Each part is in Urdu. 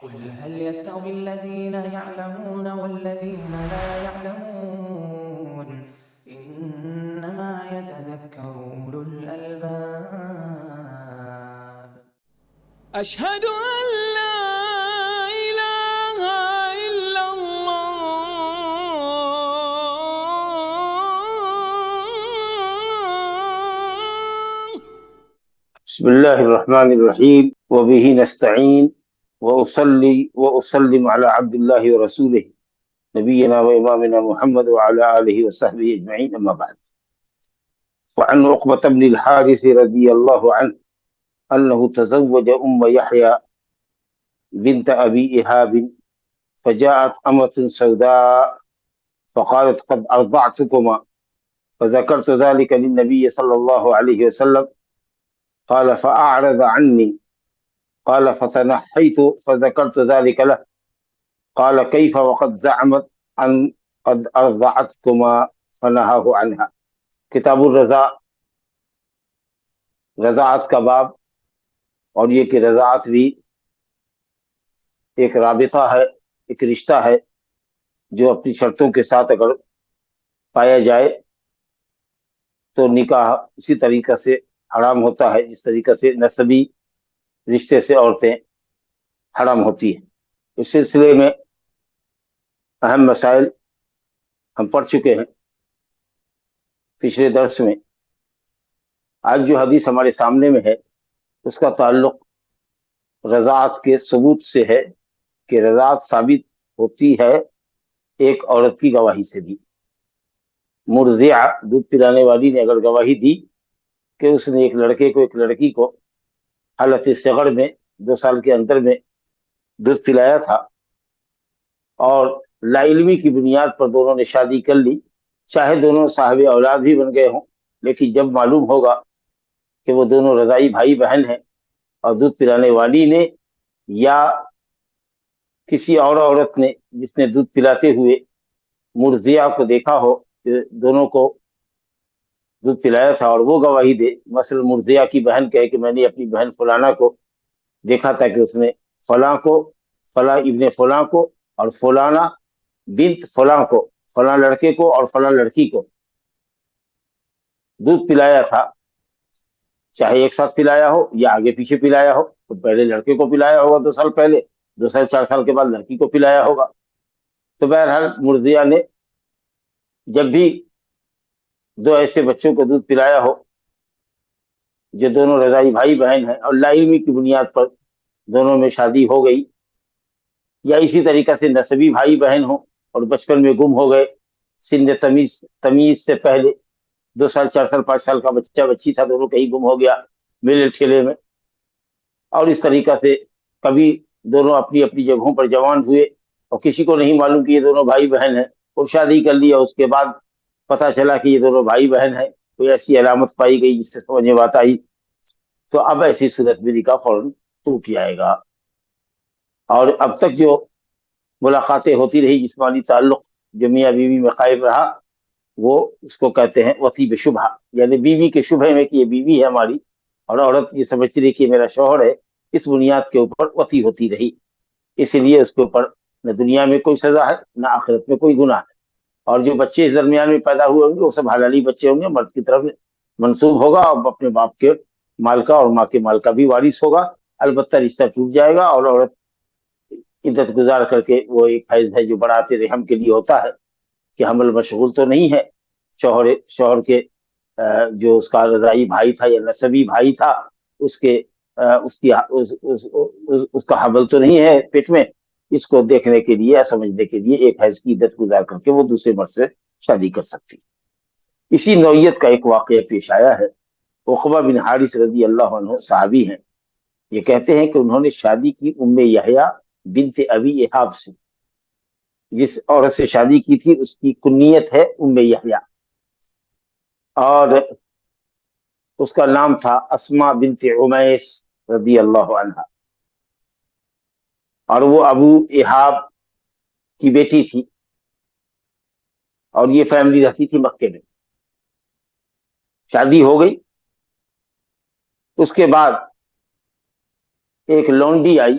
قل هل يستوي الذين يعلمون والذين لا يعلمون إنما يتذكر أولو الألباب. أشهد أن لا إله إلا الله. بسم الله الرحمن الرحيم وبه نستعين وأصلي وأسلم على عبد الله ورسوله نبينا وإمامنا محمد وعلى آله وصحبه أجمعين أما بعد. وعن عقبة بن الحارث رضي الله عنه أنه تزوج يحيى بنت أبي إيهاب فجاءت أمة سوداء فقالت قد أرضعتكما فذكرت ذلك للنبي صلى الله عليه وسلم قال فأعرض عني قال فتنحيت فذكرت ذلك له قال كيف وقد زعمت أن قد أرضعتكما فنهاه عنها. کتاب الرضاع، رضاعت کا باب، اور یہ کہ رضاعت بھی ایک رابطہ ہے، ایک رشتہ ہے جو اپنی شرطوں کے ساتھ اگر پایا جائے تو نکاح اسی طریقے سے حرام ہوتا ہے جس طریقے سے نسبی رشتے سے عورتیں حرام ہوتی ہیں۔ اس سلسلے میں اہم مسائل ہم پڑھ چکے ہیں پچھلے درس میں۔ آج جو حدیث ہمارے سامنے میں ہے اس کا تعلق رضاعت کے ثبوت سے ہے کہ رضاعت ثابت ہوتی ہے ایک عورت کی گواہی سے بھی۔ مرضعہ، دودھ پلانے والی نے اگر گواہی دی کہ اس نے ایک لڑکے کو ایک لڑکی کو حالت صغر میں 2 سال کے اندر میں دودھ پلایا تھا اور لا علمی کی بنیاد پر دونوں نے شادی کر لی، چاہے دونوں صاحب اولاد بھی بن گئے ہوں، لیکن جب معلوم ہوگا کہ وہ دونوں رضاعی بھائی بہن ہیں اور دودھ پلانے والی نے یا کسی اور عورت نے جس نے دودھ پلاتے ہوئے مرضعہ کو دیکھا ہو کہ دونوں کو دودھ پلایا تھا اور وہ گواہی دے، مثلا مرضعہ کی بہن کہے کہ میں نے اپنی بہن فلانا کو دیکھا تھا کہ اس نے فلاں کو، فلاں ابن فلاں کو اور فلانا بنت فلاں کو، فلاں لڑکے کو اور فلاں لڑکی کو دودھ پلایا تھا، چاہے ایک ساتھ پلایا ہو یا آگے پیچھے پلایا ہو، تو پہلے لڑکے کو پلایا ہوگا 2 سال پہلے، 2 سال 4 سال کے بعد لڑکی کو پلایا ہوگا۔ تو بہرحال مرضعہ نے جب بھی 2 ایسے بچوں کو دودھ پلایا ہو جو دونوں رضاعی بھائی بہن ہیں اور لا علمی کی بنیاد پر دونوں میں شادی ہو گئی، یا اسی طریقے سے نسبی بھائی بہن ہوں اور بچپن میں گم ہو گئے، سن تمیز سے پہلے 2 سال 4 سال 5 سال کا بچہ بچی تھا، دونوں کہیں گم ہو گیا میلے ٹھیلے میں، اور اس طریقہ سے کبھی دونوں اپنی اپنی جگہوں پر جوان ہوئے اور کسی کو نہیں معلوم کہ یہ دونوں بھائی بہن ہیں، اور شادی کر لیا، اس کے بعد پتہ چلا کہ یہ دونوں بھائی بہن ہیں، کوئی ایسی علامت پائی گئی جس سے سمجھ میں بات آئی، تو اب ایسی صورت میں نکاح فوراً ٹوٹ جائے گا۔ اور اب تک جو ملاقاتیں ہوتی رہی، جسمانی تعلق جو میاں بیوی میں قائم رہا، وہ اس کو کہتے ہیں وطی بشبہ، یعنی بیوی کے شبہ میں کہ یہ بیوی ہے ہماری، اور عورت یہ سمجھتی رہی کہ میرا شوہر ہے، اس بنیاد کے اوپر وطی ہوتی رہی، اسی لیے اس کے اوپر نہ دنیا میں کوئی سزا ہے نہ آخرت میں کوئی گناہ ہے۔ اور جو بچے اس درمیان میں پیدا ہوئے ہوں گے وہ سب حلالی بچے ہوں گے، مرد کی طرف منسوب ہوگا اور اپنے باپ کے مال کا اور ماں کے مال کا بھی وارث ہوگا، البتہ رشتہ ٹوٹ جائے گا، اور عورت عدت گزار کر کے، وہ ایک حیض ہے جو برات رحم کے لیے ہوتا ہے کہ حمل مشغول تو نہیں ہے، شوہر کے جو اس کا رضاعی بھائی تھا یا نسبی بھائی تھا اس کا حمل تو نہیں ہے پیٹ میں، اس کو دیکھنے کے لیے یا سمجھنے کے لیے ایک حیض کی عدت گزار کر کے وہ دوسرے مرد سے شادی کر سکتی۔ اسی نوعیت کا ایک واقعہ پیش آیا ہے۔ عقبہ بن حارث رضی اللہ عنہ صحابی ہیں، یہ کہتے ہیں کہ انہوں نے شادی کی یحییٰ بنت ابی ایہاب سے، جس عورت سے شادی کی تھی اس کی کنیت ہے یحییٰ، اور اس کا نام تھا اسماء بنت عمیس رضی اللہ عنہا، اور وہ ابو ایہاب کی بیٹی تھی، اور یہ فیملی رہتی تھی مکے میں۔ شادی ہو گئی، اس کے بعد ایک لونڈی آئی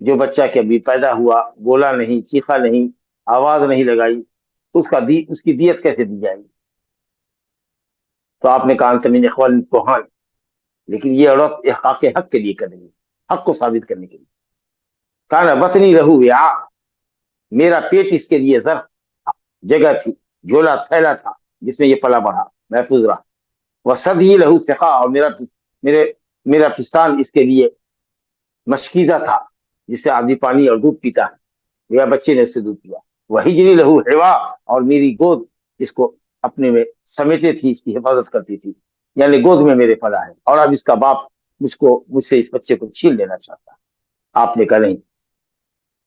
جو بچہ کہ ابھی پیدا ہوا، بولا نہیں، چیخا نہیں، آواز نہیں لگائی، اس کی دیت کیسے دی جائے گی؟ تو آپ نے کہا تمین اخوان کوہان، لیکن یہ عورت احقاق حق کے لیے کریں گی، حق کو ثابت کرنے کے لیے. کانا بطنی لہو وعاء، میرا پیٹ اس کے لیے ظرف تھا، جگہ تھی، جھولا تھیلا تھا جس میں یہ پلا بڑھا، محفوظ رہا. وصدی لہو سقا، اور میرا پستان اس کے لیے مشکیزہ تھا جس سے آدمی پانی اور دودھ پیتا ہے، میرا بچے نے اس سے دودھ پیا. وہجری لہو حوا، اور میری گود اس کو اپنے میں سمیٹے تھی، اس کی حفاظت کرتی تھی، یعنی گود میں میرے پلا ہے، اور اب اس کا باپ مجھ سے اس بچے کو چھین لینا چاہتا ہے. آپ نے کہا نہیں،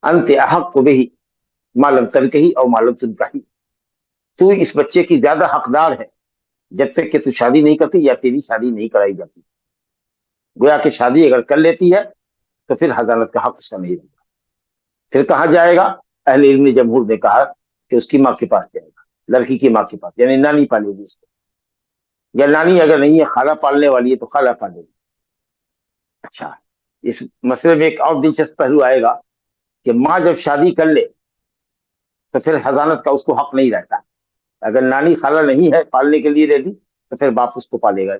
انت احق بہی ما لم تنکہی او ما لم تنکحی، تو اس بچے کی زیادہ حقدار ہے جب تک کہ تو شادی نہیں کرتی یا تیری شادی نہیں کرائی جاتی. گویا کہ شادی اگر کر لیتی ہے تو پھر حضانت کا حق اس کا نہیں رہتا. پھر کہاں جائے گا؟ اہل علم جمہور نے کہا کہ اس کی ماں کے پاس جائے گا، لڑکی کی ماں کے پاس، یعنی نانی پالے گی اس کو، یا نانی اگر نہیں ہے، خالہ پالنے والی ہے تو خالہ پالے گی. اچھا، اس مسئلے میں ایک اور دلچسپ پہلو آئے گا کہ ماں جب شادی کر لے تو پھر حضانت کا اس کو حق نہیں رہتا. اگر نانی خالہ نہیں ہے پالنے کے لیے ریڈی تو پھر باپ اس کو پالے گا.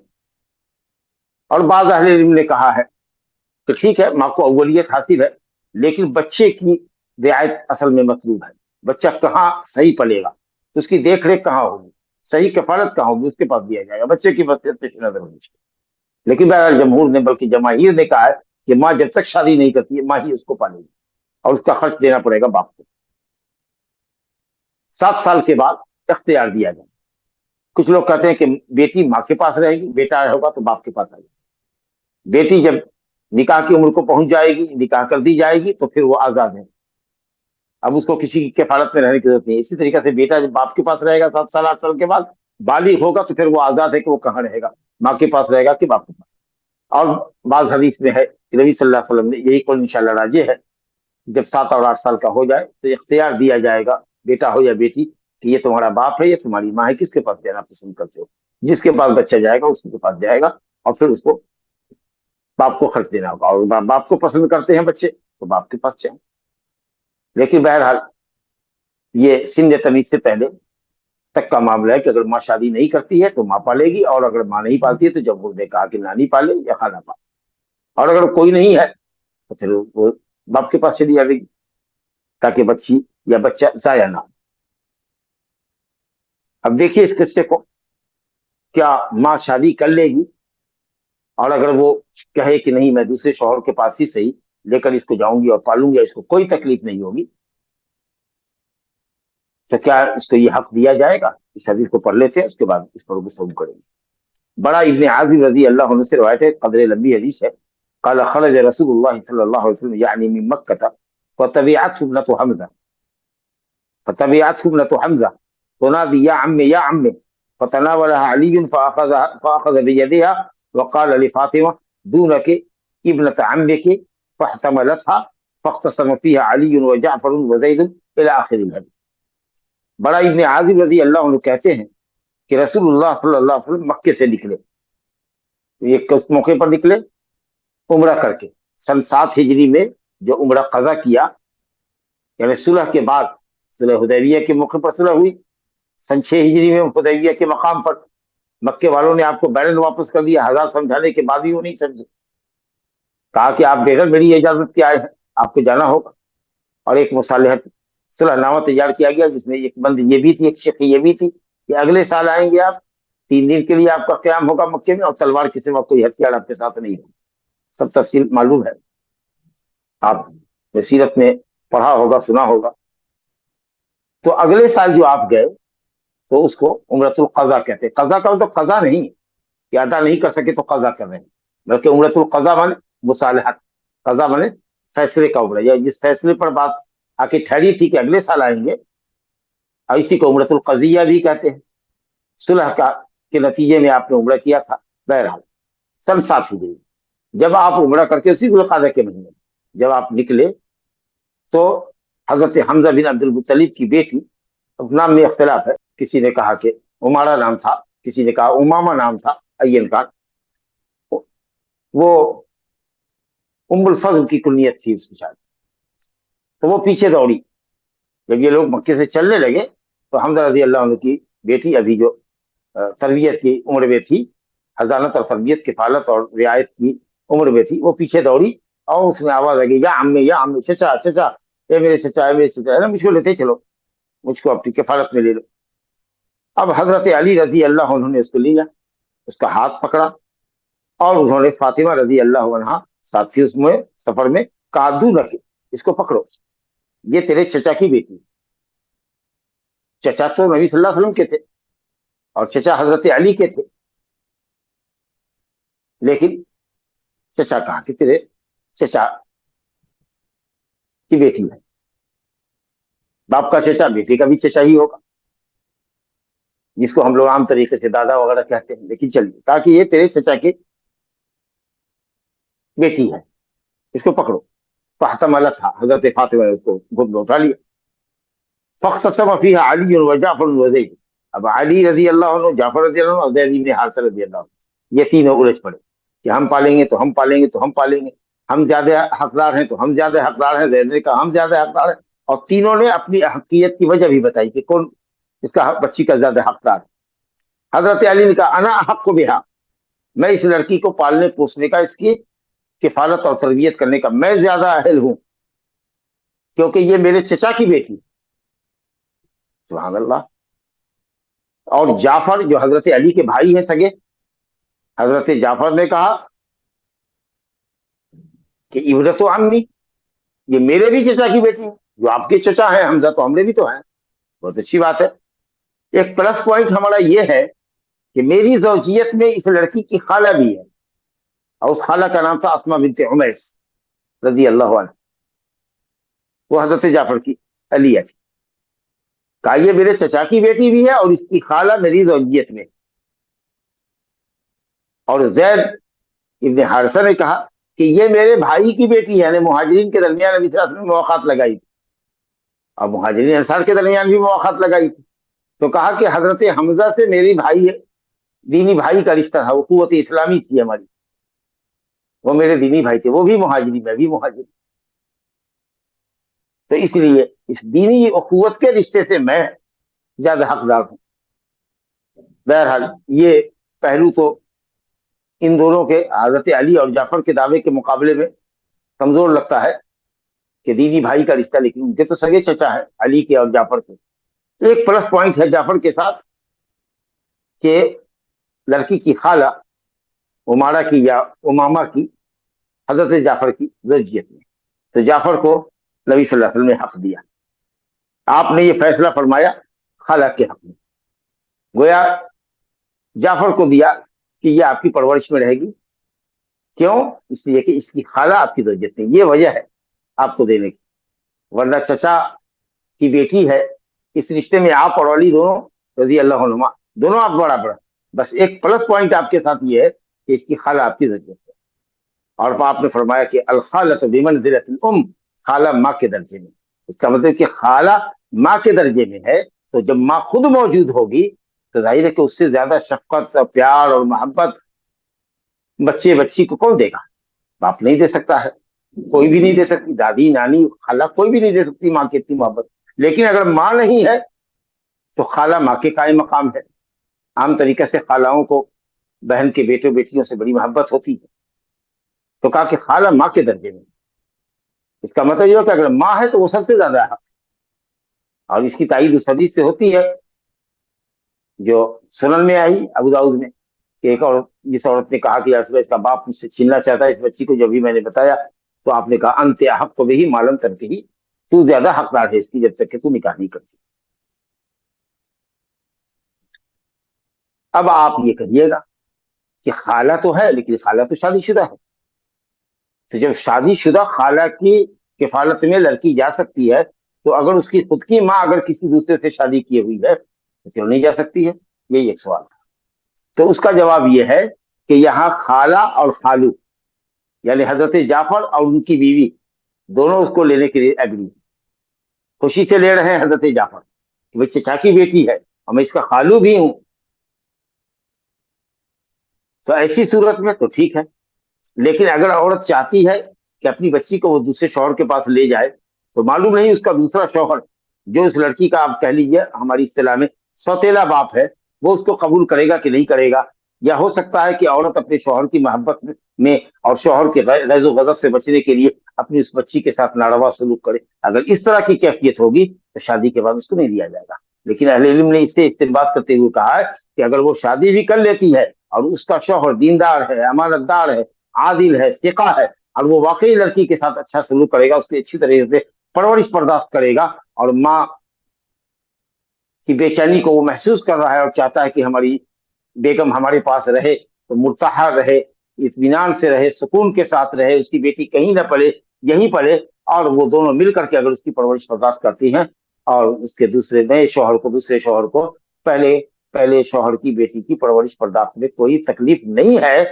اور بعض اہل علم نے کہا ہے کہ ٹھیک ہے، ماں کو اولیت حاصل ہے، لیکن بچے کی رعایت اصل میں مطلوب ہے. بچہ کہاں صحیح پلے گا، اس کی دیکھ ریکھ کہاں ہوگی، صحیح کفالت کہاں ہوگی، اس کے پاس دیا جائے گا. بچے کی بصیرت پیش نظر ہونی چاہیے. لیکن بہرحال جمہور نے، بلکہ جماہیر نے کہا ہے کہ ماں جب تک شادی نہیں کرتی ہے ماں ہی اس کو پالے گی، اور اس کا خرچ دینا پڑے گا باپ کو. 7 سال کے بعد اختیار دیا جائے. کچھ لوگ کہتے ہیں کہ بیٹی ماں کے پاس رہے گی، بیٹا ہوگا تو باپ کے پاس آئے گا. بیٹی جب نکاح کی عمر کو پہنچ جائے گی، نکاح کر دی جائے گی، تو پھر وہ آزاد ہے، اب اس کو کسی کی کفالت میں رہنے کی ضرورت نہیں. اسی طریقے سے بیٹا جب باپ کے پاس رہے گا 7 سال 8 سال کے بعد، بالغ ہوگا تو پھر وہ آزاد ہے کہ وہ کہاں رہے گا، ماں کے پاس رہے گا کہ باپ کے پاس. اور بعض حدیث میں ہے کہ نبی صلی اللہ علیہ وسلم نے، یہی قول انشاءاللہ راجح ہے، جب 7 اور 8 سال کا ہو جائے تو اختیار دیا جائے گا، بیٹا ہو یا بیٹی، کہ یہ تمہارا باپ ہے، یہ تمہاری ماں ہے، کس کے پاس جانا پسند کرتے ہو. جس کے پاس بچہ جائے گا اس کے پاس جائے گا، اور پھر اس کو باپ کو خرچ دینا ہوگا. اور باپ کو پسند کرتے ہیں بچے تو باپ کے پاس جائیں. لیکن بہرحال یہ سن تمیز سے پہلے تک کا معاملہ ہے کہ اگر ماں شادی نہیں کرتی ہے تو ماں پالے گی، اور اگر ماں نہیں پالتی ہے تو جمہور نے کہا کہ نانی پالے یا خالہ پالے. اور اگر کوئی نہیں ہے تو پھر وہ باپ کے پاس چلی جائے گی، تاکہ بچی یا بچہ ضائع نہ ہو. اب دیکھیے اس قصے کو، کیا ماں شادی کر لے گی، اور اگر وہ کہے کہ نہیں میں دوسرے شوہر کے پاس ہی صحیح لے کر اس کو جاؤں گی اور پالوں گی، اس کو کوئی تکلیف نہیں ہوگی، تو کیا اس کو یہ حق دیا جائے گا؟ اس حدیث کو پڑھ لیتے ہیں، اس کے بعد اس پر گفتگو کریں گے. بڑا ابن عازب رضی اللہ عنہ سے روایت ہے، قدر لمبی حدیث ہے. قال خرج رسول اللہ صلی اللہ علیہ وسلم یعنی من مکہ فتبعته ابنة حمزہ تنادي يا عمي يا عمي، فتناولها علي فأخذ بيدها وقال لفاطمة دونك ابنة عمك، فاحتملتها فاختصم فيها علي وجعفر وزيد إلى آخر الحديث. بڑا ابن عازب رضی اللہ عنہ کہتے ہیں کہ رسول اللہ صلی اللہ علیہ وسلم مکے سے نکلے. یہ کس موقع پر نکلے؟ عمرہ کر کے. سن 7 ہجری میں جو عمرہ قضا کیا، یعنی صلح کے بعد، صلح حدیبیہ کے موقع پر صلح ہوئی. سن 6 ہجری میں حدیبیہ کے مقام پر مکے والوں نے آپ کو بیرن واپس کر دیا، 1000 سمجھانے کے بعد بھی وہ نہیں سمجھے. کہا کہ آپ بغیر میری اجازت کے آئے ہیں، آپ کو جانا ہوگا. اور ایک مصالحت صلح نامہ تیار کیا گیا جس میں ایک بند یہ بھی تھی، ایک شق یہ بھی تھی کہ اگلے سال آئیں گے آپ، 3 دن کے لیے آپ کا قیام ہوگا مکے میں، اور تلوار کے سوا کوئی ہتھیار آپ کے ساتھ نہیں ہوگا. سب تفصیل معلوم ہے، آپ نے سیرت میں پڑھا ہوگا، سنا ہوگا. تو اگلے سال جو آپ گئے تو اس کو عمرۃ القضا کہتے ہیں. قضا کا مطلب قضا نہیں کہ ادا نہیں کر سکے تو قضا کر رہے ہیں، بلکہ عمرۃ القضا مانے مصالحت، قضا مانے فیصلے کا عمرہ، یا جس فیصلے پر بات آ کے ٹھہری تھی کہ اگلے سال آئیں گے، اور اسی کو عمرۃ القضیہ بھی کہتے ہیں. صلح کا کے نتیجے میں آپ نے عمرہ کیا تھا. بہرحال سن 7 ہجری جب آپ عمرہ کرتے، اسی ذوالقعدہ کے مہینے جب آپ نکلے، تو حضرت حمزہ بن عبد المطلب کی بیٹی، نام میں اختلاف ہے، کسی نے کہا کہ عمارہ نام تھا، کسی نے کہا امامہ نام تھا، این کان، وہ ام الفضل کی کنیت تھی اس کی شاید. تو وہ پیچھے دوڑی. جب یہ لوگ مکے سے چلنے لگے تو حمزہ رضی اللہ عنہ کی بیٹی ابھی جو تربیت کی عمر میں تھی, حضانت اور تربیت کفالت اور رعایت کی عمر میں تھی, وہ پیچھے دوڑی اور اس میں آواز لگی, یا عمی, چچا چچا, اے میرے چچا, اے میرے چچا, نا مجھ کو لیتے چلو, مجھ کو اپنی کفالت میں لے لو. اب حضرت علی رضی اللہ عنہ نے اس کو لیا, اس کا ہاتھ پکڑا اور انہوں نے فاطمہ رضی اللہ عنہ ساتھی اس میں سفر میں کہا, دور رکھے, اس کو پکڑو, یہ تیرے چچا کی بیٹی. چچا تو نبی صلی اللہ علیہ وسلم کے تھے اور چچا حضرت علی کے تھے, لیکن چچا کہا کہ تیرے چچا کی بیٹی ہے. باپ کا چچا بیٹی کا بھی چچا ہی ہوگا, جس کو ہم لوگ عام طریقے سے دادا وغیرہ کہتے ہیں, لیکن چلیے, کہا کہ یہ تیرے چچا کی بیٹی ہے, اس کو پکڑو. فاحتملہ تھا, حضرت فاطمہ نے اس کو گود میں اٹھا لیا. فاختصم فیہا علی و جعفر و زید, اب علی رضی اللہ عنہ, جعفر رضی اللہ عنہ اور زید بن حارثہ رضی اللہ عنہ, یہ تینوں الجھ پڑے کہ ہم پالیں گے تو ہم پالیں گے تو ہم پالیں گے, ہم زیادہ حقدار ہیں تو ہم زیادہ حقدار ہیں. زید نے کہا ہم زیادہ حقدار ہیں, اور تینوں نے اپنی حقیقت کی وجہ بھی بتائی کہ کون اس کا بچی کا زیادہ حقدار ہے. حضرت علی نے کہا انا حق بہا, میں اس لڑکی کو پالنے پوسنے کا, اس کی کفالت اور تربیت کرنے کا میں زیادہ اہل ہوں, کیونکہ یہ میرے چچا کی بیٹی. سبحان اللہ. اور جعفر جو حضرت علی کے بھائی ہیں سگے, حضرت جعفر نے کہا کہ ابنت عمی, یہ میرے بھی چچا کی بیٹی ہے, جو آپ کے چچا ہیں حمزہ تو ہمارے بھی تو ہیں. بہت اچھی بات ہے. ایک پلس پوائنٹ ہمارا یہ ہے کہ میری زوجیت میں اس لڑکی کی خالہ بھی ہے, اور اس خالہ کا نام تھا اسماء بنت عمیس رضی اللہ عنہ, وہ حضرت جعفر کی علیہ تھی. کہا یہ میرے چچا کی بیٹی بھی ہے اور اس کی خالہ میری زوجیت میں. اور زید ابن حارثہ نے کہا کہ یہ میرے بھائی کی بیٹی ہے, یعنی مہاجرین کے درمیان نبی صلی اللہ علیہ وسلم نے مواقعات لگائی تھی, اور مہاجرین انصار کے درمیان بھی مواقعات لگائی تھی. تو کہا کہ حضرت حمزہ سے میری بھائی ہے, دینی بھائی کا رشتہ تھا, وہ قوت اسلامی تھی ہماری, وہ میرے دینی بھائی تھے, وہ بھی مہاجری, میں بھی مہاجری. تو اس لیے اس دینی اخوت کے رشتے سے میں زیادہ حقدار ہوں. بہرحال یہ پہلو تو ان دونوں کے, حضرت علی اور جعفر کے دعوے کے مقابلے میں کمزور لگتا ہے کہ دینی بھائی کا رشتہ, لیکن ان کے تو سگے چچا ہے علی کے اور جعفر کے. ایک پلس پوائنٹ ہے جعفر کے ساتھ کہ لڑکی کی خالہ امارہ کی یا امامہ کی حضرت جعفر کی زوجیت میں, تو جعفر کو نبی صلی اللہ علیہ وسلم نے حق دیا. آپ نے یہ فیصلہ فرمایا خالہ کے حق میں, گویا جعفر کو دیا کہ یہ آپ کی پرورش میں رہے گی. کیوں؟ اس لیے کہ اس کی خالہ آپ کی زوجیت میں, یہ وجہ ہے آپ کو دینے کی. ورنہ چچا کی بیٹی ہے, اس رشتے میں آپ اور علی دونوں رضی اللہ عنہما دونوں آپ برابر. بس ایک پلس پوائنٹ آپ کے ساتھ یہ ہے کہ اس کی خالہ آپ کی زوجیت ہے. اور آپ نے فرمایا کہ الخالۃ بمنزلۃ الام, خالہ ماں کے درجے میں. اس کا مطلب کہ خالہ ماں کے درجے میں ہے, تو جب ماں خود موجود ہوگی تو ظاہر ہے کہ اس سے زیادہ شفقت, پیار اور محبت بچے بچی کو کون دے گا؟ باپ نہیں دے سکتا ہے, کوئی بھی نہیں دے سکتی, دادی نانی خالہ کوئی بھی نہیں دے سکتی ماں کی اتنی محبت. لیکن اگر ماں نہیں ہے تو خالہ ماں کے قائم مقام ہے. عام طریقے سے خالہوں کو بہن کے بیٹے بیٹیوں سے بڑی محبت ہوتی ہے, تو کہا کہ خالہ ماں کے درجے میں. اس کا مطلب یہ ہے کہ اگر ماں ہے تو وہ سب سے زیادہ ہے. اور اس کی تائید اس حدیث سے ہوتی ہے جو سنن میں آئی ابو داؤد میں, کہ ایک اور جس عورت نے کہا کہ اس کا باپ مجھ سے چھیننا چاہتا ہے اس بچی کو, جب بھی میں نے بتایا تو آپ نے کہا انت احق بہ ما لم تنکحی, تو زیادہ حقدار ہے اس کی جب تک کہ تو نکاح نہیں کرتی. اب آپ یہ کہیے گا کہ خالہ تو ہے لیکن خالہ تو شادی شدہ ہے, تو جب شادی شدہ خالہ کی کفالت میں لڑکی جا سکتی ہے, تو اگر اس کی خود کی ماں اگر کسی دوسرے سے شادی کی ہوئی ہے تو کیوں نہیں جا سکتی ہے؟ یہی ایک سوال تھا. تو اس کا جواب یہ ہے کہ یہاں خالہ اور خالو یعنی حضرت جعفر اور ان کی بیوی دونوں اس کو لینے کے لیے ایگری, خوشی سے لے رہے ہیں حضرت جعفر کہ وہ چچا کی بیٹی ہے اور میں اس کا خالو بھی ہوں. تو ایسی صورت میں تو ٹھیک ہے, لیکن اگر عورت چاہتی ہے کہ اپنی بچی کو وہ دوسرے شوہر کے پاس لے جائے تو معلوم نہیں اس کا دوسرا شوہر جو اس لڑکی کا آپ کہہ لیجیے ہماری اصطلاح میں سوتیلا باپ ہے وہ اس کو قبول کرے گا کہ نہیں کرے گا. یا ہو سکتا ہے کہ عورت اپنے شوہر کی محبت میں اور شوہر کے غیظ و غضب سے بچنے کے لیے اپنی اس بچی کے ساتھ ناروا سلوک کرے. اگر اس طرح کی کیفیت ہوگی تو شادی کے بعد اس کو نہیں دیا جائے گا. لیکن اہل علم نے اس سے استنباط کرتے ہوئے کہا ہے کہ اگر وہ شادی بھی کر لیتی ہے اور اس کا شوہر دیندار ہے، امانت دار ہے، عادل ہے، ثقہ ہے، اور وہ واقعی لڑکی کے ساتھ اچھا سلوک کرے گا، اس کی اچھی طریقے سے پرورش برداشت کرے گا، اور ماں کی بے چینی کو وہ محسوس کر رہا ہے اور چاہتا ہے کہ ہماری بیگم ہمارے پاس رہے تو مرتاح رہے، اطمینان سے رہے، سکون کے ساتھ رہے، اس کی بیٹی کہیں نہ پڑے، یہیں پڑے، اور وہ دونوں مل کر کے اگر اس کی پرورش برداشت کرتی ہیں اور اس کے دوسرے شوہر کو پہلے شوہر کی بیٹی کی پرورش برداشت میں کوئی تکلیف نہیں ہے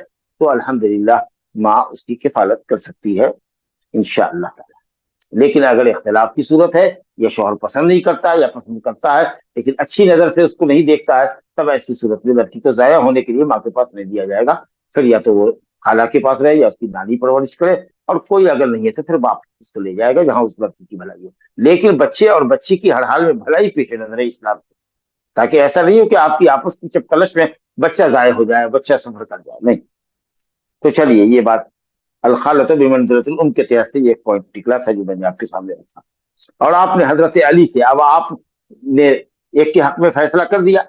تو الحمدللہ ماں اس کی کفالت کر سکتی ہے انشاءاللہ تعالی. لیکن اگر اختلاف کی صورت ہے یا شوہر پسند نہیں کرتا ہے یا پسند کرتا ہے لیکن اچھی نظر سے اس کو نہیں دیکھتا ہے، تب ایسی صورت میں لڑکی کو ضائع ہونے کے لیے ماں کے پاس نہیں دیا جائے گا. پھر یا تو وہ خالہ کے پاس رہے یا اس کی نانی پرورش کرے، اور کوئی اگر نہیں ہے تو پھر باپ اس کو لے جائے گا جہاں اس لڑکی کی بھلائی ہو. لیکن بچے اور بچی کی ہر حال میں بھلائی پیش نظر ہے اسلام سے، تاکہ ایسا نہیں ہو کہ آپ کی آپس کی چپکلش میں بچہ ضائع ہو جائے، بچہ سفر کر جائے. نہیں. تو چلیے یہ بات الخالۃ بمنزلۃ الام کے تحت سے یہ ایک پوائنٹ نکلا تھا جو میں نے آپ کے سامنے رکھا. اور آپ نے حضرت علی سے، اب آپ نے ایک کے حق میں فیصلہ کر دیا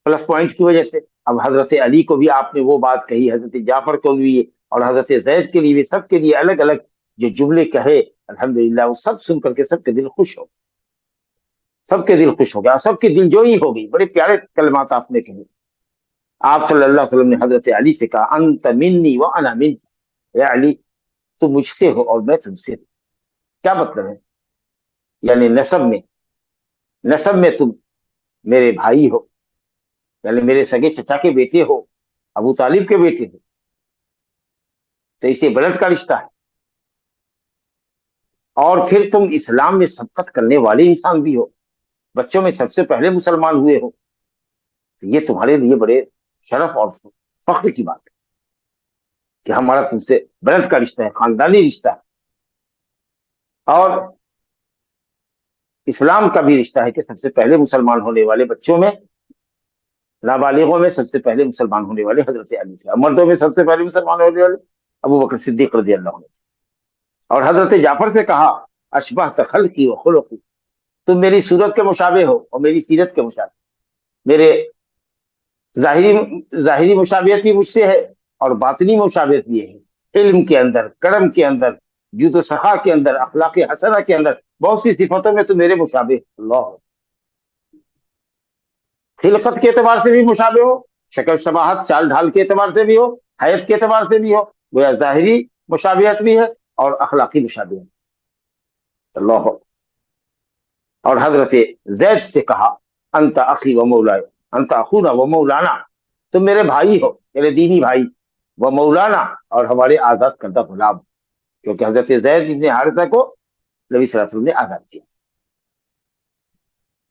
پلس پوائنٹ کی وجہ سے، اب حضرت علی کو بھی آپ نے وہ بات کہی، حضرت جعفر کو بھی اور حضرت زید کے لیے بھی، سب کے لیے الگ الگ جو جملے کہے الحمدللہ وہ سب سن کر کے سب کے دل خوش ہو گیا، سب کی دل جوئی ہو گئی. بڑے پیارے کلمات آپ نے کہے. آپ صلی اللہ علیہ وسلم نے حضرت علی سے کہا انت منی وانا منک، اے علی تم مجھ سے ہو اور میں تم سے ہوں. کیا مطلب ہے؟ یعنی نسب میں تم میرے بھائی ہو، یعنی میرے سگے چچا کے بیٹے ہو، ابو طالب کے بیٹے ہو، تو اسے بلڈ کا رشتہ ہے. اور پھر تم اسلام میں سبقت کرنے والے انسان بھی ہو، بچوں میں سب سے پہلے مسلمان ہوئے ہو. یہ تمہارے لیے بڑے شرف اور فخر کی بات ہے کہ ہمارا تم سے بلڈ کا رشتہ ہے، خاندانی رشتہ ہے. اور اسلام کا بھی رشتہ ہے کہ سب سے پہلے مسلمان ہونے والے بچوں میں، نابالغوں میں سب سے پہلے مسلمان ہونے والے حضرت علی تھے، مردوں میں سب سے پہلے مسلمان ہونے والے ابو بکر صدیق رضی اللہ عنہ. اور حضرت جعفر سے کہا اشبہت خلقی و خلقی، تم میری صورت کے مشابہ ہو اور میری سیرت کے مشابہ. میرے ظاہری مشابہت بھی مجھ سے ہے اور باطنی مشابہت بھی ہے. علم کے اندر، کرم کے اندر، جود و سخا کے اندر، اخلاق حسنہ کے اندر، بہت سی صفتوں میں تو میرے مشابہ. اللہ، خلقت کے اعتبار سے بھی مشابہ ہو، شکل شباہت چال ڈھال کے اعتبار سے بھی ہو، حیت کے اعتبار سے بھی ہو، گویا ظاہری مشابہت بھی ہے اور اخلاقی مشابہت. اللہ. اور حضرت زید سے کہا انت اخی و مولانا، انت اخونا و مولانا، تم میرے بھائی ہو، میرے دینی بھائی، وہ مولانا اور ہمارے آزاد کردہ غلام، کیونکہ حضرت زید ابن حارثہ کو نبی صلی اللہ علیہ وسلم نے آزاد کیا.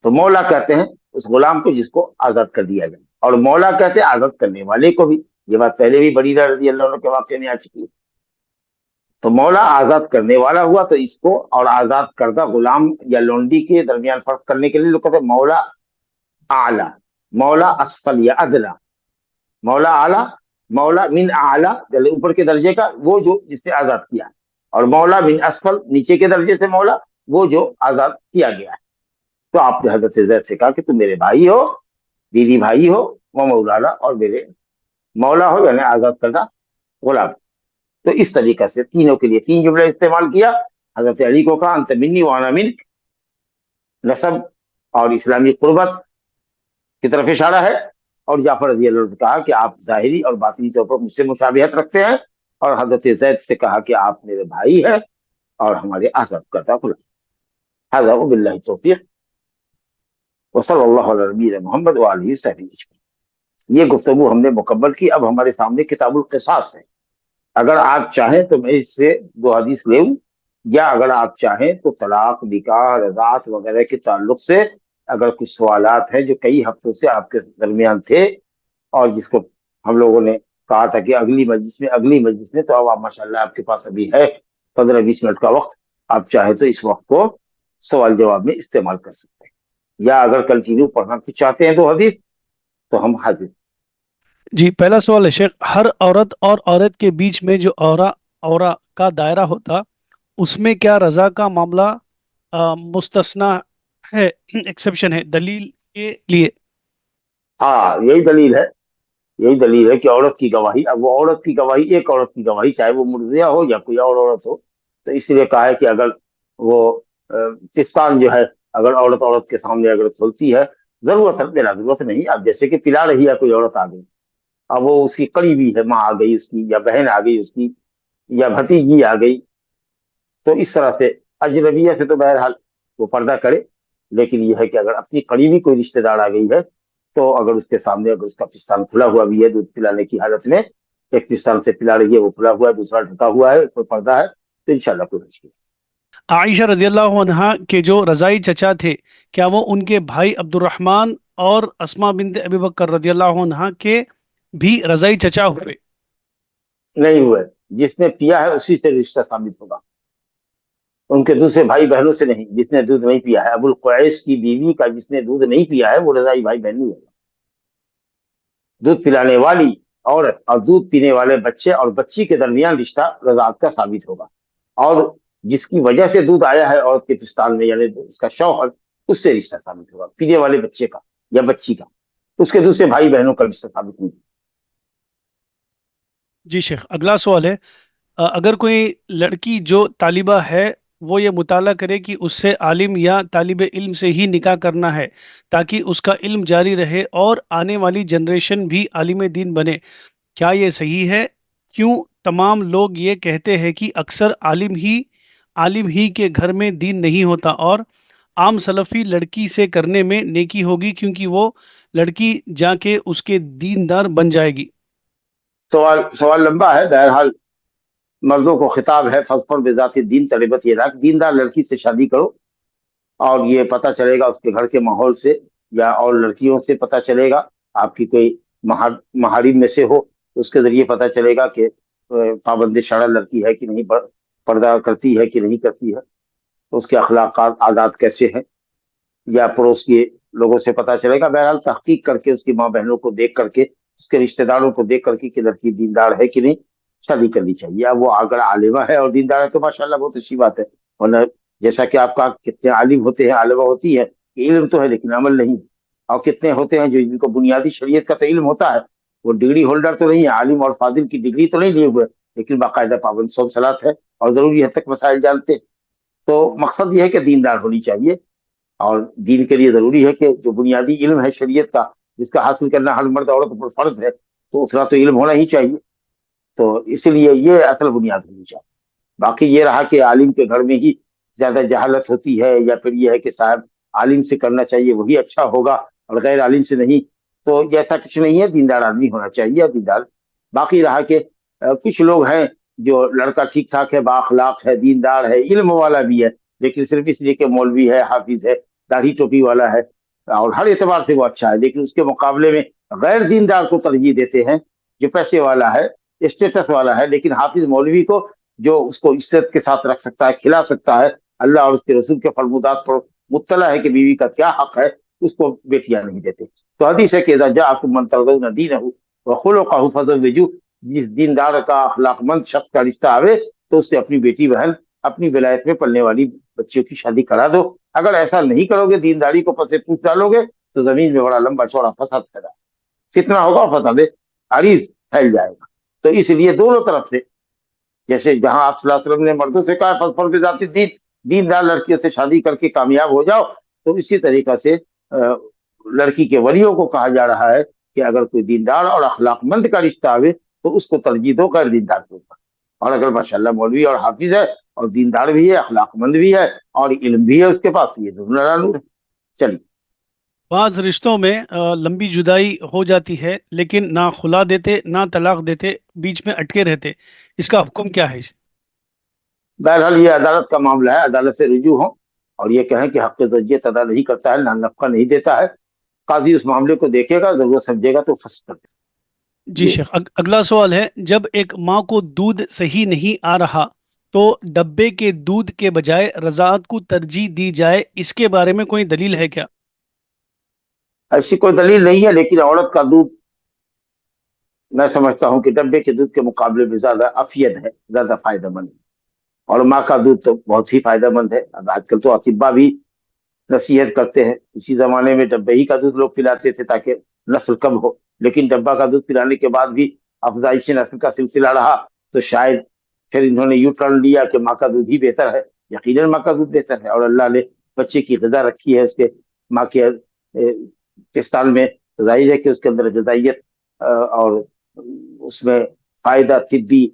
تو مولا کہتے ہیں اس غلام کو جس کو آزاد کر دیا گیا، اور مولا کہتے ہیں آزاد کرنے والے کو بھی. یہ بات پہلے بھی بریرہ رضی اللہ عنہ کے واقعے میں آ چکی ہے. تو مولا آزاد کرنے والا ہوا، تو اس کو اور آزاد کردہ غلام یا لونڈی کے درمیان فرق کرنے کے لیے لوگ کہتے ہیں مولا اعلی، مولا اسفل یا ادلا. مولا اعلی، مولا من اعلی یعنی اوپر کے درجے کا، وہ جو جس سے آزاد کیا، اور مولا من اسفل نیچے کے درجے سے مولا، وہ جو آزاد کیا گیا ہے. تو آپ نے حضرت زید سے کہا کہ تم میرے بھائی ہو، دیدی بھائی ہو، وہ مولانا اور میرے مولا ہو، یعنی آزاد کردہ غلام. تو اس طریقے سے تینوں کے لیے تین جملے استعمال کیا. حضرت علی کو کہا انت منی وانا منک، نسب اور اسلامی قربت کی طرف اشارہ ہے. اور جعفر رضی اللہ عنہ سے کہا کہ آپ ظاہری اور باطنی طور پر مجھ سے مشابہت رکھتے ہیں. اور حضرت زید سے کہا کہ آپ میرے بھائی ہیں اور ہمارے آزاد کردہ غلام. هذا وباللہ التوفیق وصلی اللہ علی نبینا محمد وآلہ وصحبہ اجمعین. یہ گفتگو ہم نے مکمل کی. اب ہمارے سامنے کتاب القصاص ہے. اگر آپ چاہیں تو میں اس سے 2 حدیث لے لوں، یا اگر آپ چاہیں تو طلاق، نکاح، رضاعت وغیرہ کے تعلق سے اگر کچھ سوالات ہیں جو کئی ہفتوں سے آپ کے درمیان تھے اور جس کو ہم لوگوں نے کہا تھا کہ اگلی مجلس میں، تو اب آپ ماشاءاللہ آپ کے پاس ابھی ہے 15-20 منٹ کا وقت، آپ چاہے تو اس وقت کو سوال جواب میں استعمال کر سکتے ہیں، یا اگر کنٹینیو پڑھنا چاہتے ہیں تو حدیث تو ہم حاضر۔ جی پہلا سوال ہے شیخ، ہر عورت اور عورت کے بیچ میں جو اورا کا دائرہ ہوتا، اس میں کیا رضا کا معاملہ مستثنا ہے، ایکسیپشن ہے، دلیل کے لیے؟ ہاں یہی دلیل ہے، یہی دلیل ہے کہ عورت کی گواہی، اب وہ عورت کی گواہی، ایک عورت کی گواہی، چاہے وہ مرضیہ ہو یا کوئی اور عورت ہو، تو اس لیے کہا ہے کہ اگر وہ پستان جو ہے اگر عورت کے سامنے اگر کھولتی ہے، ضرورت ہے، بلا ضرورت نہیں، اب جیسے کہ پلا رہی ہے کوئی عورت آ گئی، اب وہ اس کی قریبی ہے، ماں آ گئی اس کی، یا بہن آ گئی اس کی، یا بھتیجی آ گئی، تو اس طرح سے اجنبیہ سے تو بہرحال وہ پردہ کرے، لیکن یہ ہے کہ اگر اپنی قریبی کوئی رشتہ دار آ گئی ہے تو اگر اس کے سامنے اگر اس کا پستان کھلا ہوا بھی ہے دودھ پلانے کی حالت میں، ایک پستان سے پلا رہی ہے وہ کھلا ہوا ہے، دوسرا ڈھکا ہوا ہے، کوئی پردہ ہے، تو انشاءاللہ کوئی حرج نہیں۔ عائشہ رضی اللہ عنہا کے جو رضائی چچا تھے، کیا وہ ان کے بھائی عبد الرحمن اور اسما بنت ابی بکر رضی اللہ عنہا کے بھی رضائی چچا ہوئے؟ نہیں ہوئے، جس نے پیا ہے اسی سے رشتہ ثابت ہوگا، ان کے دوسرے بھائی بہنوں سے نہیں، جس نے دودھ نہیں پیا ہے، ابو القیس کی بیوی کا جس نے دودھ نہیں پیا ہے وہ رضائی بھائی بہن نہیں ہوگا۔ دودھ پلانے والی عورت اور دودھ پینے والے بچے اور بچی کے درمیان رشتہ رضاعت کا ثابت ہوگا، اور جس کی وجہ سے دودھ آیا ہے عورت کے پستان میں، یعنی اس کا شوہر، اس سے رشتہ ثابت ہوگا، پینے والے بچے کا یا بچی کا، اس کے دوسرے بھائی بہنوں کا رشتہ ثابت نہیں۔ جی شیخ اگلا سوال ہے، اگر کوئی لڑکی جو طالبہ ہے وہ یہ مطالعہ کرے کہ اس سے عالم یا طالب علم سے ہی نکاح کرنا ہے تاکہ اس کا علم جاری رہے اور آنے والی جنریشن بھی عالم دین بنے، کیا یہ صحیح ہے؟ کیوں تمام لوگ یہ کہتے ہیں کہ اکثر عالم ہی کے گھر میں دین نہیں ہوتا، اور عام سلفی لڑکی سے کرنے میں نیکی ہوگی کیونکہ وہ لڑکی جا کے اس کے دیندار بن جائے گی؟ سوال لمبا ہے، بہرحال مردوں کو خطاب ہے، فاظفر بذات الدین تربت یداک، دیندار لڑکی سے شادی کرو، اور یہ پتہ چلے گا اس کے گھر کے ماحول سے یا اور لڑکیوں سے پتہ چلے گا، آپ کی کوئی محارم میں سے ہو اس کے ذریعے پتہ چلے گا کہ پابند شرع لڑکی ہے کہ نہیں، پردہ کرتی ہے کہ نہیں کرتی ہے، اس کے اخلاقات عادات کیسے ہیں، یا پڑوس کے لوگوں سے پتہ چلے گا، بہرحال تحقیق کر کے اس کی ماں بہنوں کو دیکھ کر کے، اس کے رشتہ داروں کو دیکھ کر کے کہ لڑکی دیندار ہے کہ نہیں، شادی کرنی چاہیے۔ اب وہ اگر عالمہ ہے اور دیندار ہے تو ماشاءاللہ بہت اچھی بات ہے، ورنہ جیسا کہ آپ کا کتنے عالم ہوتے ہیں، عالمہ ہوتی ہے، علم تو ہے لیکن عمل نہیں، اور کتنے ہوتے ہیں جو جن کو بنیادی شریعت کا تو علم ہوتا ہے، وہ ڈگری ہولڈر تو نہیں ہے، عالم اور فاضل کی ڈگری تو نہیں لیے ہوئے، لیکن باقاعدہ پابند صوم صلات ہے اور ضروری حد تک مسائل جانتے ہیں۔ تو مقصد یہ ہے کہ دیندار ہونی چاہیے، اور دین کے لیے ضروری ہے کہ جو بنیادی علم ہے شریعت کا، جس کا حاصل کرنا ہر مرد عورت پر فرض ہے، تو اتنا تو علم ہونا ہی چاہیے، تو اس لیے یہ اصل بنیاد ہونی چاہیے۔ باقی یہ رہا کہ عالم کے گھر میں ہی زیادہ جہالت ہوتی ہے، یا پھر یہ ہے کہ صاحب عالم سے کرنا چاہیے وہی اچھا ہوگا اور غیر عالم سے نہیں، تو جیسا کچھ نہیں ہے، دیندار آدمی ہونا چاہیے، دیندار۔ باقی رہا کہ کچھ لوگ ہیں جو لڑکا ٹھیک ٹھاک ہے، بااخلاق ہے، دیندار ہے، علم والا بھی ہے، لیکن صرف اس لیے کہ مولوی ہے، حافظ ہے، داڑھی ٹوپی والا ہے، اور ہر اعتبار سے وہ اچھا ہے، لیکن اس کے مقابلے میں غیر دیندار کو ترجیح دیتے ہیں، جو پیسے والا ہے، اسٹیٹس والا ہے، لیکن حافظ مولوی کو جو اس کو عزت کے ساتھ رکھ سکتا ہے، کھلا سکتا ہے، اللہ اور اس کے رسول کے فرمودات پر مطلع ہے کہ بیوی کا کیا حق ہے، اس کو بیٹیاں نہیں دیتے۔ تو حدیث ہے کہ اذا جاءکم من ترضون دینہ وخلقہ فزوجوہ، جس دیندار کا اخلاق مند شخص کا رشتہ آوے تو اس سے اپنی بیٹی بہن اپنی ولایت میں پلنے والی بچیوں کی شادی کرا دو۔ اگر ایسا نہیں کرو گے، دینداری کو پس پوچھ ڈالو گے، تو زمین میں بڑا لمبا چوڑا فساد پیدا، کتنا ہوگا فساد عریض پھیل جائے گا۔ تو اس لیے دونوں طرف سے، جیسے جہاں آپ صلی اللہ علیہ وسلم نے مردوں سے کہا فاظفر بذات الدین، دیندار لڑکیوں سے شادی کر کے کامیاب ہو جاؤ، تو اسی طریقہ سے لڑکی کے ولیوں کو کہا جا رہا ہے کہ اگر کوئی دیندار اور اخلاق مند کا رشتہ آوے تو اس کو ترجیح دو غیر دیندار کے اوپر، اور اگر ماشاءاللہ مولوی اور حافظ ہے اور دیندار بھی ہے، اخلاق مند بھی ہے اور علم بھی ہے اس کے پاس، یہ دونوں نور ہے۔ چلیے، بعض رشتوں میں لمبی جدائی ہو جاتی ہے لیکن نہ خلا دیتے نہ طلاق دیتے، بیچ میں اٹکے رہتے، اس کا حکم کیا ہے؟ بہرحال یہ عدالت کا معاملہ ہے، عدالت سے رجوع ہوں اور یہ کہیں کہ حق زوجیت ادا نہیں کرتا ہے، نہ نفقہ نہیں دیتا ہے، قاضی اس معاملے کو دیکھے گا، ضرورت سمجھے گا تو فسخ کر دے گا۔ جی شیخ اگلا سوال ہے، جب ایک ماں کو دودھ صحیح نہیں آ رہا تو ڈبے کے دودھ کے بجائے رضاعت کو ترجیح دی جائے، اس کے بارے میں کوئی دلیل ہے کیا؟ ایسی کوئی دلیل نہیں ہے، لیکن عورت کا دودھ میں سمجھتا ہوں کہ ڈبے کے دودھ کے مقابلے میں زیادہ افید ہے، زیادہ فائدہ مند ہے، اور ماں کا دودھ تو بہت ہی فائدہ مند ہے۔ اب آج کل تو اطباء بھی نصیحت کرتے ہیں، اسی زمانے میں ڈبے ہی کا دودھ لوگ پلاتے تھے تاکہ نسل کم ہو، لیکن ڈبا کا دودھ پلانے کے بعد بھی افزائش نسل کا سلسلہ رہا، تو شاید پھر انہوں نے یوں ٹرن لیا کہ ماں کا دودھ ہی بہتر ہے۔ یقیناً ماں کا دودھ بہتر ہے، اور اللہ نے بچے کی غذا رکھی ہے اس کے ماں کے پستان میں، ظاہر ہے کہ اس کے اندر غذائیت اور اس میں فائدہ طبی،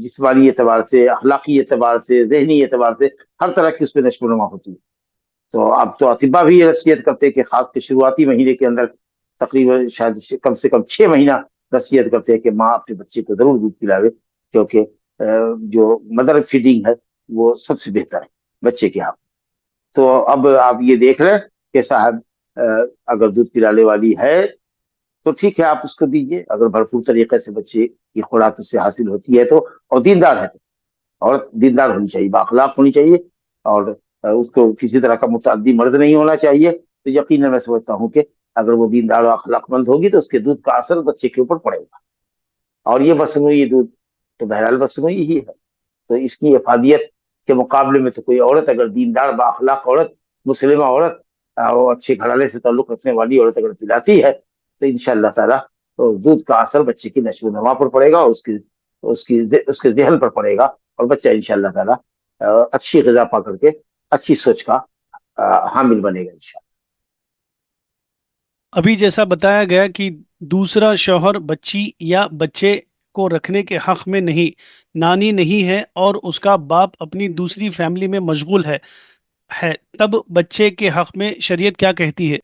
جسمانی اعتبار سے، اخلاقی اعتبار سے، ذہنی اعتبار سے، ہر طرح کی اس میں نشو و نما ہوتی ہے۔ تو اب تو اطباء بھی یہ نصیحت کرتے ہیں کہ خاص کے شروعاتی مہینے کے اندر تقریباً شاید کم سے کم 6 مہینہ نصیحت کرتے ہیں کہ ماں اپنے بچے کو ضرور دودھ پلاوے، کیونکہ جو مدر فیڈنگ ہے وہ سب سے بہتر ہے بچے کے ہاں۔ تو اب آپ یہ دیکھ لیں کہ صاحب اگر دودھ پلانے والی ہے تو ٹھیک ہے، آپ اس کو دیجیے، اگر بھرپور طریقے سے بچے کی خوراک اس سے حاصل ہوتی ہے تو، اور دیندار ہے تو، عورت دیندار ہونی چاہیے، بااخلاق ہونی چاہیے، اور اس کو کسی طرح کا متعدی مرض نہیں ہونا چاہیے، تو یقیناً میں سمجھتا ہوں کہ اگر وہ دیندار اور اخلاق مند ہوگی تو اس کے دودھ کا اثر بچے کے اوپر پڑے گا۔ اور یہ مصنوعی دودھ تو بہرحال مصنوعی ہی ہے، تو اس کی افادیت کے مقابلے میں تو کوئی عورت اگر دیندار بااخلاق عورت، مسلمہ عورت اور اچھے گھرانے سے تعلق رکھنے والی عورت اگر پلاتی ہے تو انشاءاللہ تعالیٰ دودھ کا اثر بچے کی نشو و نما پر پڑے گا، اس کے ذہن پر پڑے گا، اور بچہ انشاءاللہ تعالیٰ اچھی غذا پا کر کے اچھی سوچ کا حامل بنے گا انشاءاللہ۔ ابھی جیسا بتایا گیا کہ دوسرا شوہر بچی یا بچے کو رکھنے کے حق میں نہیں، نانی نہیں ہے اور اس کا باپ اپنی دوسری فیملی میں مشغول ہے، تب بچے کے حق میں شریعت کیا کہتی ہے؟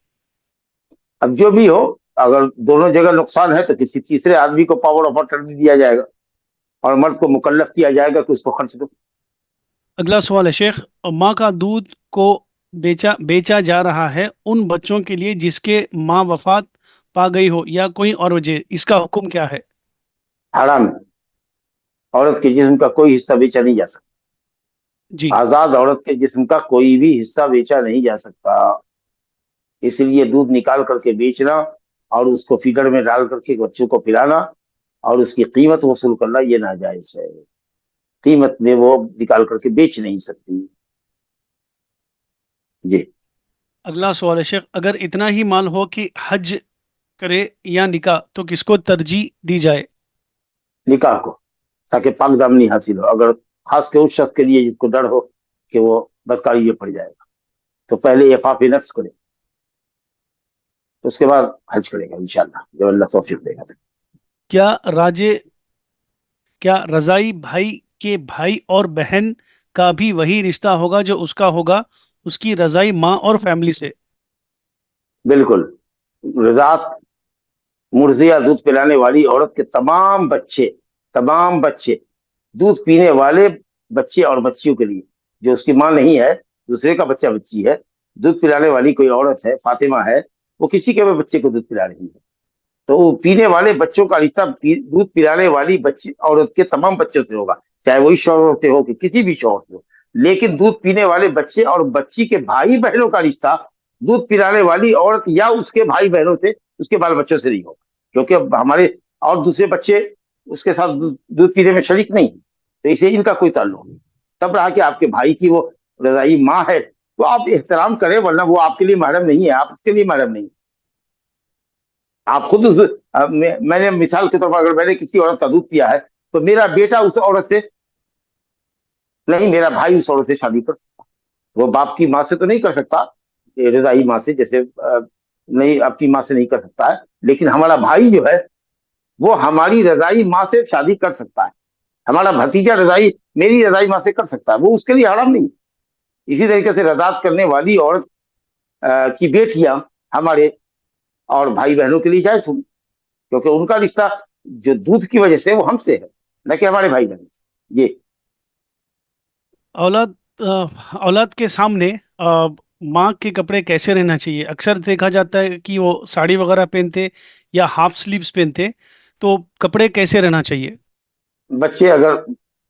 اب جو بھی ہو، اگر دونوں جگہ نقصان ہے تو کسی تیسرے آدمی کو پاور آف اٹرنی دیا جائے گا، اور مرد کو مکلف کیا جائے گا کہ اس کو خرچ دو۔ اگلا سوال ہے شیخ، ماں کا دودھ کو بیچا جا رہا ہے ان بچوں کے لیے جس کے ماں وفات پا گئی ہو یا کوئی اور وجہ، اس کا حکم کیا ہے؟ حرام ہے، عورت کے جسم کا کوئی حصہ بیچا نہیں جا سکتا، جی، آزاد عورت کے جسم کا کوئی بھی حصہ بیچا نہیں جا سکتا، اس لیے دودھ نکال کر کے بیچنا اور اس کو فیڈر میں ڈال کر کے بچوں کو پلانا اور اس کی قیمت وصول کرنا یہ ناجائز ہے، قیمت میں وہ نکال کر کے بیچ نہیں سکتی۔ جی، اگلا سوال ہے شیخ، اگر اتنا ہی مال ہو کہ حج کرے یا نکاح تو کس کو ترجیح دی جائے؟ نکاح کو، تاکہ پاک دامنی حاصل ہو، اگر خاص کے اس شخص کے لیے جس کو ڈر ہو کہ وہ بدکاری میں پڑ جائے گا تو پہلے عفاف نفس کرے، اس کے بعد حج کرے گا انشاءاللہ جب اللہ توفیق دے گا۔ کیا رضائی بھائی کے بھائی اور بہن کا بھی وہی رشتہ ہوگا جو اس کا ہوگا اس کی رضائی ماں اور فیملی سے؟ بالکل، رضاعت مرضیہ دودھ پلانے والی عورت کے تمام بچے دودھ پینے والے بچے اور بچیوں کے لیے، جو اس کی ماں نہیں ہے، دوسرے کا بچہ بچی ہے، دودھ پلانے والی کوئی عورت ہے، فاطمہ ہے، وہ کسی کے بھی بچے کو دودھ پلا رہی ہے، تو وہ پینے والے بچوں کا رشتہ دودھ پلانے والی بچی عورت کے تمام بچوں سے ہوگا، چاہے وہی شوہر سے ہو کہ کسی بھی شوہر سے ہو، لیکن دودھ پینے والے بچے اور بچی کے بھائی بہنوں کا رشتہ دودھ پلانے والی عورت یا اس کے بھائی بہنوں سے، اس کے بال بچوں سے نہیں ہوگا، کیونکہ ہمارے اور دوسرے بچے اس کے ساتھ دودھ پینے میں شریک نہیں، تو اسے ان کا کوئی تعلق نہیں۔ تب رہا کہ آپ کے بھائی کی وہ رضائی ماں ہے، وہ آپ احترام کریں، ورنہ وہ آپ کے لیے محرم نہیں ہے، آپ اس کے لیے محرم نہیں۔ آپ خود میں نے مثال کے طور پر اگر میں نے کسی عورت کا دودھ پیا ہے تو میرا بیٹا اس عورت سے نہیں، میرا بھائی اس عورت سے شادی کر سکتا، وہ باپ کی ماں سے تو نہیں کر سکتا، رضائی ماں سے جیسے نہیں اپنی ماں سے نہیں کر سکتا ہے، لیکن ہمارا بھائی جو ہے وہ ہماری رضائی ماں سے شادی کر سکتا ہے، ہمارا بھتیجا میری رضائی ماں سے کر سکتا ہے، وہ اس کے لیے حرام نہیں۔ اسی طریقے سے رضاعت کرنے والی عورت کی بیٹیاں ہمارے اور بھائی بہنوں کے لیے جائز ہوگی، کیونکہ ان کا رشتہ جو دودھ کی وجہ سے وہ ہم سے ہے، نہ کہ ہمارے بھائی بہن سے۔ یہ اولاد کے سامنے ماں کے کپڑے کیسے رہنا چاہیے؟ اکثر دیکھا جاتا ہے کہ وہ ساڑی وغیرہ پہنتے یا ہاف سلیوز پہنتے، تو کپڑے کیسے رہنا چاہیے؟ بچے اگر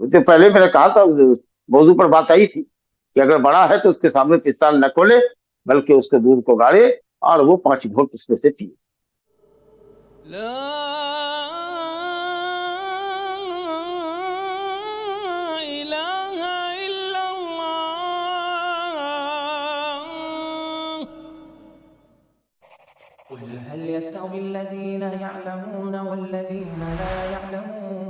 تو پہلے میں نے کہا تھا موضوع پر بات آئی تھی کہ اگر بڑا ہے تو اس کے سامنے پستان نہ کھولے بلکہ اس کے دودھ کو گاڑے اور وہ 5 گھونٹ اس میں سے پیے. لا إله إلا الله. قل هل يستوي الذين يعلمون والذين لا يعلمون